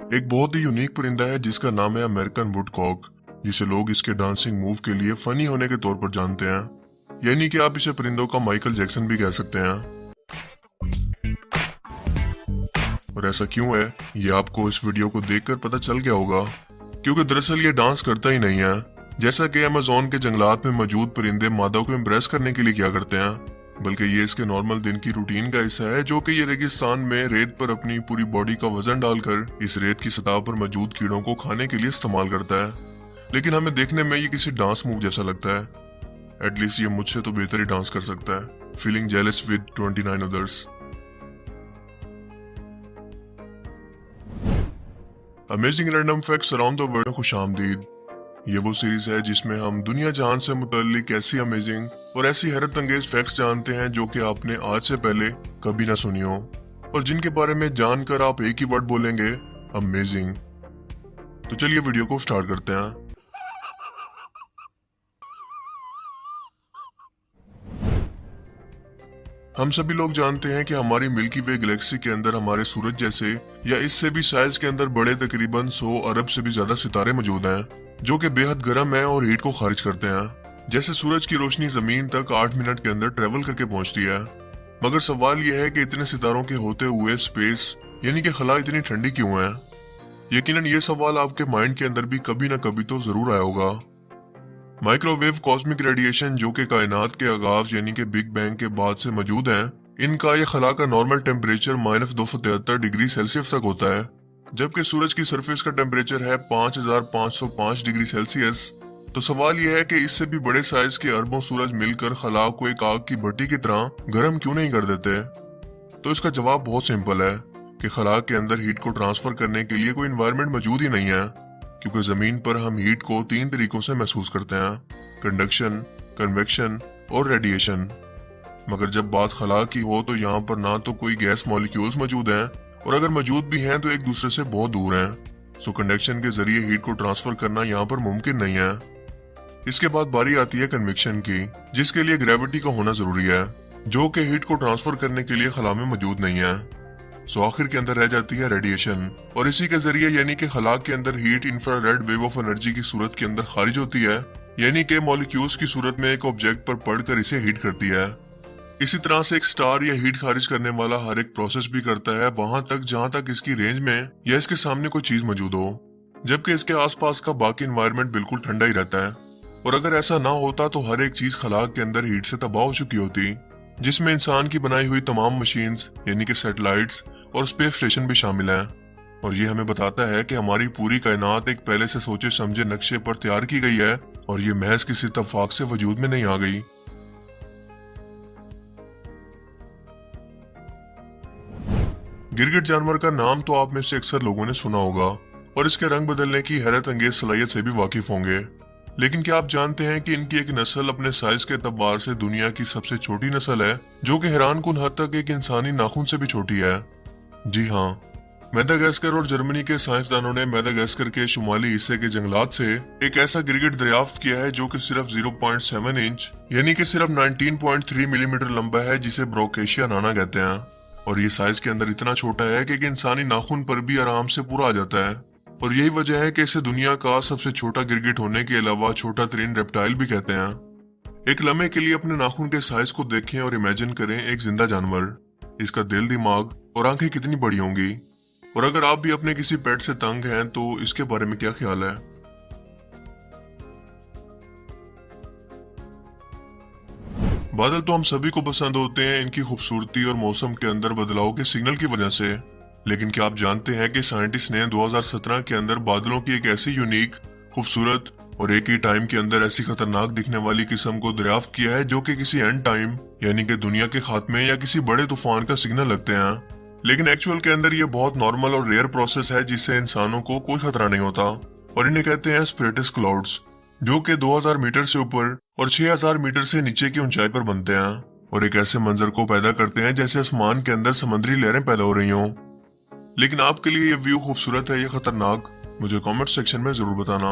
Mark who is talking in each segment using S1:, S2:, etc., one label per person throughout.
S1: एक बहुत ही यूनिक परिंदा है जिसका नाम है अमेरिकन वुडकॉक, जिसे लोग इसके डांसिंग मूव के लिए फनी होने के तौर पर जानते हैं। यानी कि आप इसे परिंदों का माइकल जैक्सन भी कह सकते हैं। और ऐसा क्यों है ये आपको इस वीडियो को देखकर पता चल गया होगा, क्योंकि दरअसल ये डांस करता ही नहीं है। जैसा कि अमेज़न के जंगलात में मौजूद परिंदे मादा को इम्प्रेस करने के लिए क्या करते हैं, बल्कि ये इसके नॉर्मल दिन की रूटीन का हिस्सा है, जो कि ये रेगिस्तान में रेत पर अपनी पूरी बॉडी का वजन डालकर इस रेत की सतह पर मौजूद कीड़ों को खाने के लिए इस्तेमाल करता है। लेकिन हमें देखने में ये किसी डांस मूव जैसा लगता है। एटलीस्ट ये मुझसे तो बेहतर ही डांस कर सकता है। Feeling jealous with 29 others. Amazing random facts around the world. खुशामदीद। ये वो सीरीज है जिसमें हम दुनिया जहान से मुतल्लिक ऐसी अमेजिंग और ऐसी हैरत अंगेज फैक्ट्स जानते हैं जो कि आपने आज से पहले कभी ना सुनी हो, और जिनके बारे में जानकर आप एक ही वर्ड बोलेंगे, अमेजिंग। तो चलिए वीडियो को स्टार्ट करते हैं। हम सभी लोग जानते हैं कि हमारी मिल्की वे गैलेक्सी के अंदर हमारे सूरज जैसे या इससे भी साइज के अंदर बड़े तकरीबन 100 अरब से भी ज्यादा सितारे मौजूद हैं, जो कि बेहद गर्म है और हीट को खारिज करते हैं। जैसे सूरज की रोशनी जमीन तक 8 मिनट के अंदर ट्रेवल करके पहुंचती है। मगर सवाल यह है कि इतने सितारों के होते हुए स्पेस यानी कि खला इतनी ठंडी क्यों है। यकीनन ये सवाल आपके माइंड के अंदर भी कभी ना कभी तो जरूर आया होगा। माइक्रोवेव कॉस्मिक रेडिएशन, जो कि कायनात के आगाज यानी कि बिग बैंग के बाद से मौजूद है, इनका ये खला का नॉर्मल टेम्परेचर -273 डिग्री सेल्सियस तक होता है, जबकि सूरज की सरफेस का टेम्परेचर है 5505 डिग्री सेल्सियस। तो सवाल यह है कि इससे भी बड़े साइज के अरबों सूरज मिलकर खला को एक आग की भट्टी की तरह गर्म क्यों नहीं कर देते। तो इसका जवाब बहुत सिंपल है कि खला के अंदर हीट को ट्रांसफर करने के लिए कोई एनवायरनमेंट मौजूद ही नहीं है, क्योंकि जमीन पर हम हीट को 3 तरीकों से महसूस करते हैं: कंडक्शन, कन्वेक्शन और रेडिएशन। मगर जब बात खला की हो तो यहाँ पर ना तो कोई गैस मॉलिक्यूल्स मौजूद हैं, और अगर मौजूद भी हैं तो एक दूसरे से बहुत दूर हैं। सो कंडक्शन के जरिए हीट को ट्रांसफर करना यहाँ पर मुमकिन नहीं है। इसके बाद बारी आती है कन्वेक्शन की, जिसके लिए ग्रेविटी का होना जरूरी है, जो कि हीट को ट्रांसफर करने के लिए खला में मौजूद नहीं है। सो आखिर के अंदर रह जाती है रेडिएशन, और इसी के जरिए यानी कि खला के अंदर heat infrared wave of energy की सूरत के अंदर खारिज होती है, यानी कि मॉलिक्यूल्स की सूरत में एक ऑब्जेक्ट पर पड़कर इसे हीट करती है। इसी तरह से एक स्टार या हीट खारिज करने वाला हर एक प्रोसेस भी करता है वहां तक जहां तक इसकी रेंज में या इसके सामने कोई चीज मौजूद हो, जबकि इसके आसपास का बाकी एनवायरनमेंट बिल्कुल ठंडा ही रहता है। और अगर ऐसा ना होता तो हर एक चीज खला के अंदर हीट से तबाह हो चुकी होती, जिसमें इंसान की बनाई हुई तमाम मशीन्स यानी कि सैटेलाइट्स और स्पेस स्टेशन भी शामिल हैं। और ये हमें बताता है कि हमारी पूरी कायनात एक पहले से सोचे समझे नक्शे पर तैयार की गई है, और ये महज किसी इत्तेफाक से वजूद में नहीं आ गई। गिरगिट जानवर का नाम तो आप में से अक्सर लोगों ने सुना होगा, और इसके रंग बदलने की हैरत अंगेज सलाहियत से भी वाकिफ होंगे। लेकिन क्या आप जानते हैं कि इनकी एक नस्ल अपने साइज के एतबार से दुनिया की सबसे छोटी नस्ल है, जो कि हैरानकुन हद तक एक इंसानी नाखून से भी छोटी है। जी हाँ, मेडागास्कर और जर्मनी के साइंसदानों ने मेडागास्कर के शुमाली हिस्से के जंगलात से एक ऐसा गिरगिट दरियाफ्त किया है जो कि सिर्फ 0.7 इंच यानी कि सिर्फ 19.3 मिलीमीटर लंबा है, जिसे ब्रोकेशिया नाना कहते हैं। और ये साइज के अंदर इतना छोटा है कि एक इंसानी नाखून पर भी आराम से पूरा आ जाता है। और यही वजह है कि इसे दुनिया का सबसे छोटा गिरगिट होने के अलावा छोटा तरीन रेप्टाइल भी कहते हैं। एक लम्हे के लिए अपने नाखून के साइज को देखें और इमेजिन करें एक जिंदा जानवर। इसका दिल, दिमाग और आंखें कितनी बड़ी होंगी। और अगर आप भी अपने किसी पेट से तंग हैं तो इसके बारे में क्या ख्याल है। बादल तो हम सभी को पसंद होते हैं इनकी खूबसूरती और मौसम के अंदर बदलाव के सिग्नल की वजह से। लेकिन क्या आप जानते हैं कि साइंटिस्ट ने 2017 के अंदर बादलों की एक ऐसी यूनिक, खूबसूरत और एक ही टाइम के अंदर ऐसी खतरनाक दिखने वाली किस्म को दरियाफ्त किया है, जो कि किसी एंड टाइम यानी कि दुनिया के खात्मे या किसी बड़े तूफान का सिग्नल लगते हैं। लेकिन एक्चुअल के अंदर ये बहुत नॉर्मल और रेयर प्रोसेस है, जिससे इंसानों को कोई खतरा नहीं होता। और इन्हें कहते हैं स्प्रेटिस क्लाउड्स, जो कि 2000 मीटर से ऊपर और 6000 मीटर से नीचे की ऊंचाई पर बनते हैं, और एक ऐसे मंजर को पैदा करते हैं जैसे आसमान के अंदर समुद्री लहरें पैदा हो रही हों। लेकिन आपके लिए ये व्यू खूबसूरत है या खतरनाक, मुझे कमेंट सेक्शन में जरूर बताना।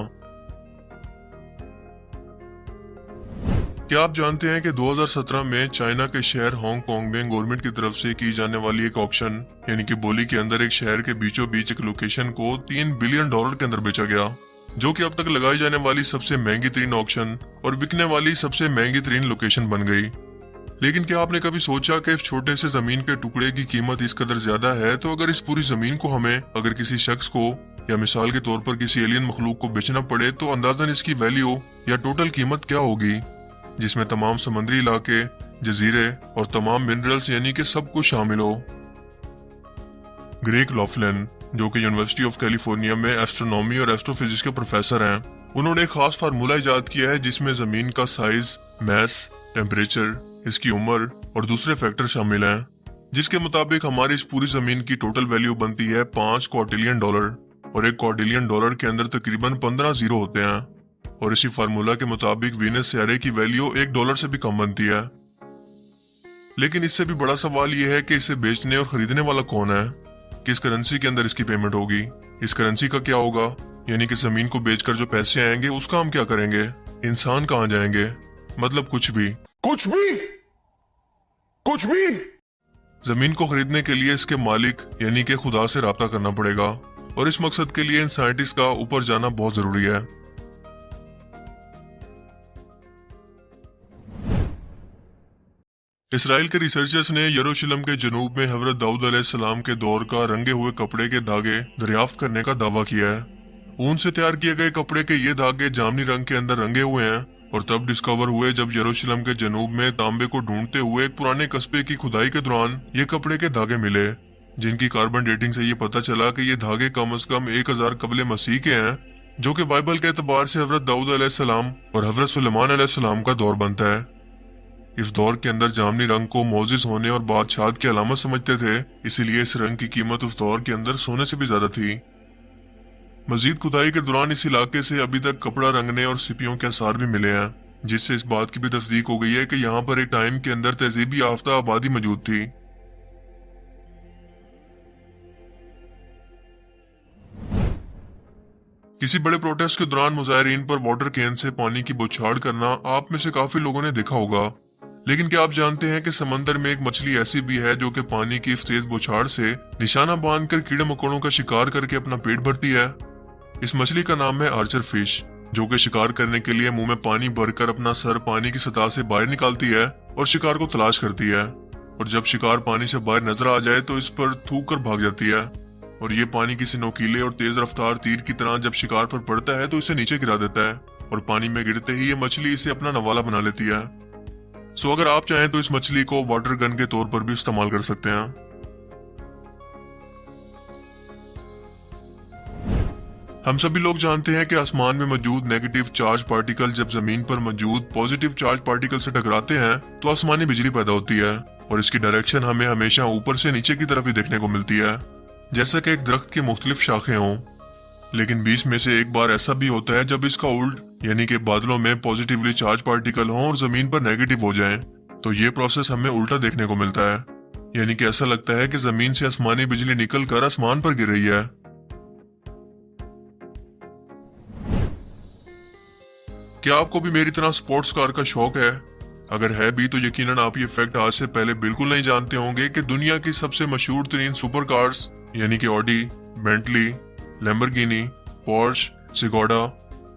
S1: क्या आप जानते हैं कि 2017 में चाइना के शहर हांगकांग में गवर्नमेंट की तरफ से की जाने वाली एक ऑक्शन यानी कि बोली के अंदर एक शहर के बीचों बीच एक लोकेशन को $3 बिलियन के अंदर बेचा गया, जो कि अब तक लगाई जाने वाली सबसे महंगी तरीन ऑक्शन और बिकने वाली सबसे महंगी तरीन लोकेशन बन गई। लेकिन क्या आपने कभी सोचा कि इस छोटे से जमीन के टुकड़े की कीमत इस कदर ज्यादा है, तो अगर इस पूरी जमीन को हमें अगर किसी शख्स को या मिसाल के तौर पर किसी एलियन मखलूक को बेचना पड़े तो अंदाजन इसकी वैल्यू या टोटल कीमत क्या होगी, जिसमें तमाम समुद्री इलाके, जजीरे और तमाम मिनरल्स यानी कि सब कुछ शामिल हो। ग्रेग लॉफलिन, जो कि यूनिवर्सिटी ऑफ कैलिफोर्निया में एस्ट्रोनॉमी और एस्ट्रोफिजिक्स के प्रोफेसर हैं, उन्होंने एक खास फार्मूला इजाद किया है जिसमें जमीन का साइज, मैस, टेम्परेचर, इसकी उम्र और दूसरे फैक्टर शामिल हैं, जिसके मुताबिक हमारी इस पूरी जमीन की टोटल वैल्यू बनती है $5 क्वाड्रिलियन और $1 क्वाड्रिलियन के अंदर तकरीबन 15 जीरो होते हैं। और इसी फार्मूला के मुताबिक वीनस सियारे की वैल्यू $1 से भी कम बनती है। लेकिन इससे भी बड़ा सवाल यह है कि इसे बेचने और खरीदने वाला कौन है, किस करेंसी के अंदर इसकी पेमेंट होगी, इस करेंसी का क्या होगा, यानी कि जमीन को बेचकर जो पैसे आएंगे उसका हम क्या करेंगे, इंसान कहाँ जाएंगे, मतलब कुछ भी। जमीन को खरीदने के लिए इसके मालिक यानी कि खुदा से राब्ता करना पड़ेगा और इस मकसद के लिए इन साइंटिस्ट का ऊपर जाना बहुत जरूरी है। इसराइल के रिसर्चर्स ने यरूशलेम के जनूब में हजरत दाऊद अलैहिस्सलाम के दौर का रंगे हुए कपड़े के धागे दरियाफ्त करने का दावा किया है। ऊन से तैयार किए गए कपड़े के ये धागे जामनी रंग के अंदर रंगे हुए हैं और तब डिस्कवर हुए जब यरूशलेम के जनूब में तांबे को ढूंढते हुए एक पुराने कस्बे की खुदाई के दौरान ये कपड़े के धागे मिले, जिनकी कार्बन डेटिंग से ये पता चला कि ये धागे कम से कम 1000 कबले मसीह के हैं, जो कि बाइबल के एतबार से हजरत दाऊद अलैहिस्सलाम और हजरत सुलेमान अलैहिस्सलाम का दौर बनता है। इस दौर के अंदर जामनी रंग को मोजिज होने और बादशाहत की अलामत समझते थे, इसीलिए इस रंग की कीमत उस दौर के अंदर सोने से भी ज्यादा थी। मजीद खुदाई के दौरान इस इलाके से अभी तक कपड़ा रंगने और सिपियों के आसार भी मिले हैं, जिससे इस बात की भी तस्दीक हो गई है कि यहाँ पर एक टाइम के अंदर तहजीबी याफ्ता आबादी मौजूद थी। किसी बड़े प्रोटेस्ट के दौरान मुजाहिरीन पर वाटर कैन से पानी की बौछार करना आप में से काफी लोगों ने देखा होगा, लेकिन क्या आप जानते हैं कि समंदर में एक मछली ऐसी भी है जो कि पानी की इस तेज बौछार से निशाना बांधकर कीड़े मकोड़ों का शिकार करके अपना पेट भरती है। इस मछली का नाम है आर्चर फिश, जो कि शिकार करने के लिए मुंह में पानी भरकर अपना सर पानी की सतह से बाहर निकालती है और शिकार को तलाश करती है, और जब शिकार पानी से बाहर नजर आ जाए तो इस पर थूक कर भाग जाती है, और ये पानी किसी नोकीले और तेज रफ्तार तीर की तरह जब शिकार पर पड़ता है तो इसे नीचे गिरा देता है और पानी में गिरते ही ये मछली इसे अपना नवाला बना लेती है। सो अगर आप चाहें तो इस मछली को वाटर गन के तौर पर भी इस्तेमाल कर सकते हैं। हम सभी लोग जानते हैं कि आसमान में मौजूद नेगेटिव चार्ज पार्टिकल जब जमीन पर मौजूद पॉजिटिव चार्ज पार्टिकल से टकराते हैं तो आसमानी बिजली पैदा होती है, और इसकी डायरेक्शन हमें हमेशा ऊपर से नीचे की तरफ ही देखने को मिलती है, जैसा कि एक दरख्त की मुख्तलिफ शाखें हों। लेकिन बीच में से एक बार ऐसा भी होता है जब इसका उल्ट यानी कि बादलों में पॉजिटिवली चार्ज पार्टिकल हों और जमीन पर नेगेटिव हो जाएं, तो ये प्रोसेस हमें उल्टा देखने को मिलता है, यानी कि ऐसा लगता है कि जमीन से आसमानी बिजली निकल कर आसमान पर गिर रही है। क्या आपको भी मेरी तरह स्पोर्ट्स कार का शौक है? अगर है भी तो यकीनन आप ये फैक्ट आज से पहले बिल्कुल नहीं जानते होंगे कि दुनिया की सबसे मशहूर तरीन सुपर कार्स यानी कि ऑडी, बेंटली, लैम्बोर्गिनी, पोर्श, सिगोडा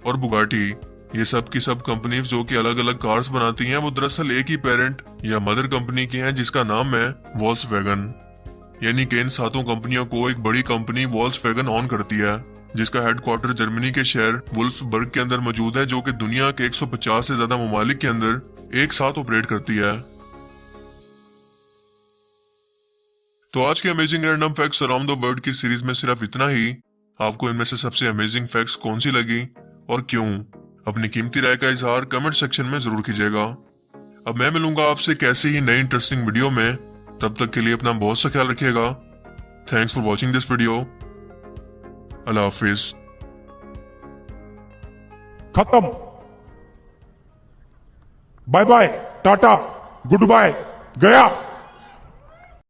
S1: और बुगाटी, ये सब की सब कंपनीज जो कि अलग अलग कार्स बनाती हैं वो दरअसल एक ही पेरेंट या मदर कंपनी की हैं, जिसका नाम है वॉल्क्सवैगन। यानी कि इन सातों कंपनियों को एक बड़ी कंपनी वॉल्क्सवैगन ऑन करती है, जिसका हेडक्वार्टर जर्मनी के शहर वुल्फ्सबर्ग के अंदर मौजूद है, जो कि दुनिया के 150 से ज्यादा ममालिक के अंदर एक साथ ऑपरेट करती है। तो आज के amazing random facts around the world की सीरीज में सिर्फ इतना ही। आपको इनमें से सबसे अमेजिंग फैक्ट्स कौन सी लगी और क्यों? अपनी कीमती राय का इजहार कमेंट सेक्शन में जरूर कीजिएगा। अब मैं मिलूंगा आपसे कैसे ही नई इंटरेस्टिंग वीडियो में, तब तक के लिए अपना बहुत सा ख्याल रखिएगा। Thanks for watching this video. अल्लाह हाफिज।
S2: खत्म। Bye bye, tata, good bye, गया।